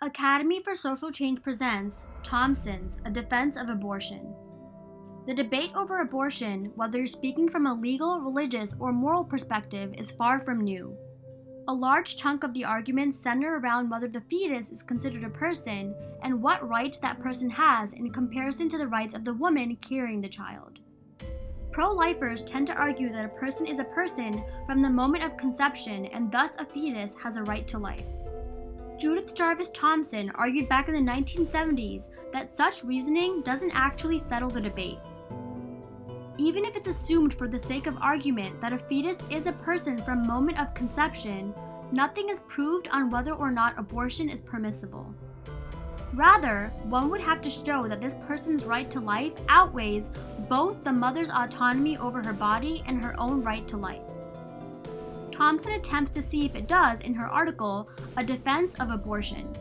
Academy for Social Change presents Thomson's A Defense of Abortion. The debate over abortion, whether you're speaking from a legal, religious, or moral perspective, is far from new. A large chunk of the arguments center around whether the fetus is considered a person and what rights that person has in comparison to the rights of the woman carrying the child. Pro-lifers tend to argue that a person is a person from the moment of conception and thus a fetus has a right to life. Judith Jarvis Thomson argued back in the 1970s that such reasoning doesn't actually settle the debate. Even if it's assumed for the sake of argument that a fetus is a person from moment of conception, nothing is proved on whether or not abortion is permissible. Rather, one would have to show that this person's right to life outweighs both the mother's autonomy over her body and her own right to life. Thomson attempts to see if it does in her article, A Defense of Abortion.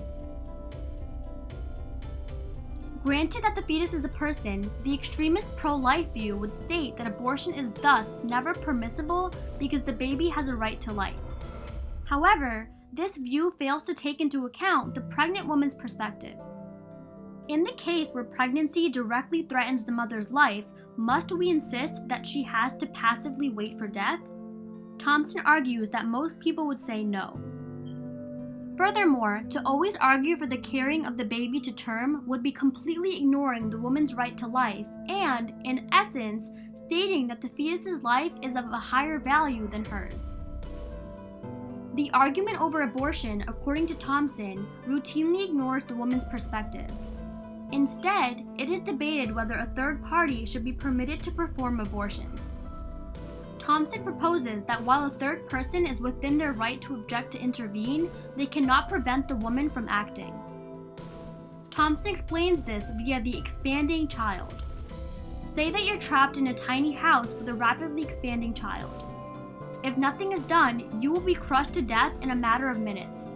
Granted that the fetus is a person, the extremist pro-life view would state that abortion is thus never permissible because the baby has a right to life. However, this view fails to take into account the pregnant woman's perspective. In the case where pregnancy directly threatens the mother's life, must we insist that she has to passively wait for death? Thomson argues that most people would say no. Furthermore, to always argue for the carrying of the baby to term would be completely ignoring the woman's right to life and, in essence, stating that the fetus's life is of a higher value than hers. The argument over abortion, according to Thomson, routinely ignores the woman's perspective. Instead, it is debated whether a third party should be permitted to perform abortions. Thomson proposes that while a third person is within their right to object to intervene, they cannot prevent the woman from acting. Thomson explains this via the expanding child. Say that you're trapped in a tiny house with a rapidly expanding child. If nothing is done, you will be crushed to death in a matter of minutes.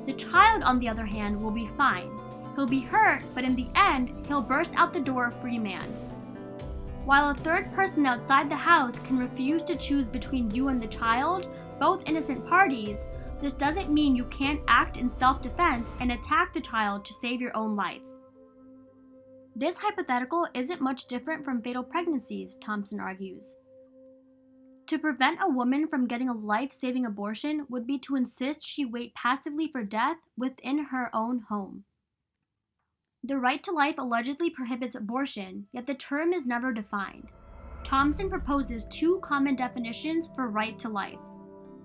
The child, on the other hand, will be fine. He'll be hurt, but in the end, he'll burst out the door a free man. While a third person outside the house can refuse to choose between you and the child, both innocent parties, this doesn't mean you can't act in self-defense and attack the child to save your own life. This hypothetical isn't much different from fatal pregnancies, Thomson argues. To prevent a woman from getting a life-saving abortion would be to insist she wait passively for death within her own home. The right to life allegedly prohibits abortion, yet the term is never defined. Thomson proposes two common definitions for right to life.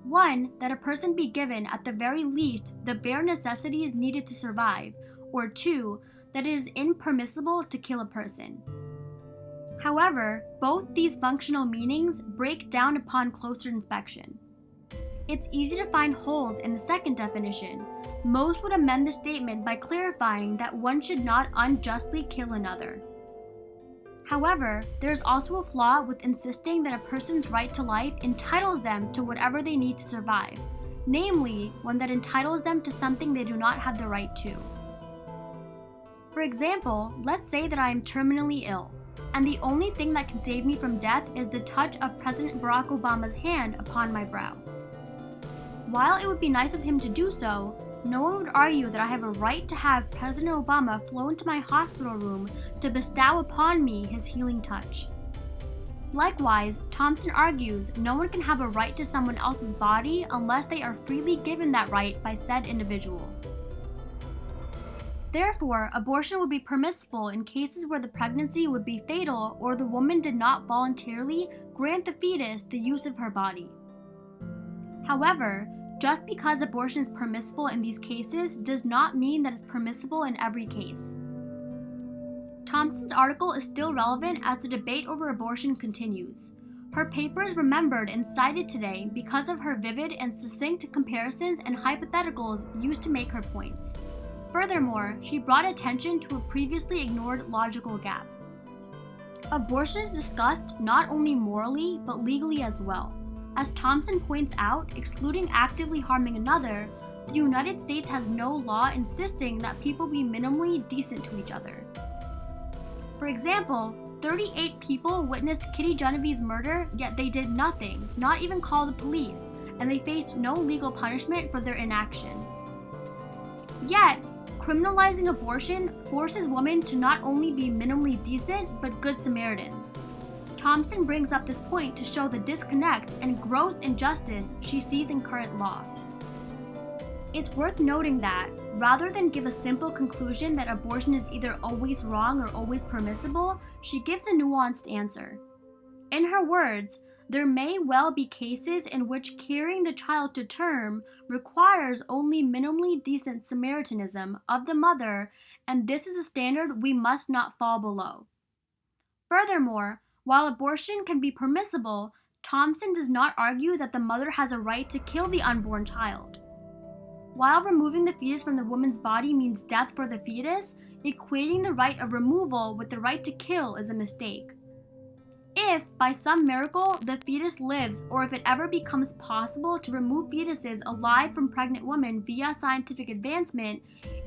One, that a person be given at the very least the bare necessities needed to survive, or two, that it is impermissible to kill a person. However, both these functional meanings break down upon closer inspection. It's easy to find holes in the second definition. Most would amend the statement by clarifying that one should not unjustly kill another. However, there is also a flaw with insisting that a person's right to life entitles them to whatever they need to survive, namely, one that entitles them to something they do not have the right to. For example, let's say that I am terminally ill, and the only thing that can save me from death is the touch of President Barack Obama's hand upon my brow. While it would be nice of him to do so, no one would argue that I have a right to have President Obama flown to my hospital room to bestow upon me his healing touch. Likewise, Thomson argues no one can have a right to someone else's body unless they are freely given that right by said individual. Therefore, abortion would be permissible in cases where the pregnancy would be fatal or the woman did not voluntarily grant the fetus the use of her body. However, just because abortion is permissible in these cases does not mean that it's permissible in every case. Thomson's article is still relevant as the debate over abortion continues. Her paper is remembered and cited today because of her vivid and succinct comparisons and hypotheticals used to make her points. Furthermore, she brought attention to a previously ignored logical gap. Abortion is discussed not only morally, but legally as well. As Thomson points out, excluding actively harming another, the United States has no law insisting that people be minimally decent to each other. For example, 38 people witnessed Kitty Genevieve's murder, yet they did nothing, not even call the police, and they faced no legal punishment for their inaction. Yet, criminalizing abortion forces women to not only be minimally decent, but good Samaritans. Thomson brings up this point to show the disconnect and gross injustice she sees in current law. It's worth noting that, rather than give a simple conclusion that abortion is either always wrong or always permissible, she gives a nuanced answer. In her words, there may well be cases in which carrying the child to term requires only minimally decent Samaritanism of the mother, and this is a standard we must not fall below. Furthermore, while abortion can be permissible, Thomson does not argue that the mother has a right to kill the unborn child. While removing the fetus from the woman's body means death for the fetus, equating the right of removal with the right to kill is a mistake. If, by some miracle, the fetus lives, or if it ever becomes possible to remove fetuses alive from pregnant women via scientific advancement,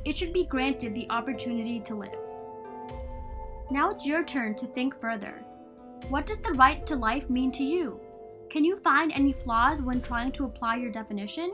it should be granted the opportunity to live. Now it's your turn to think further. What does the right to life mean to you? Can you find any flaws when trying to apply your definition?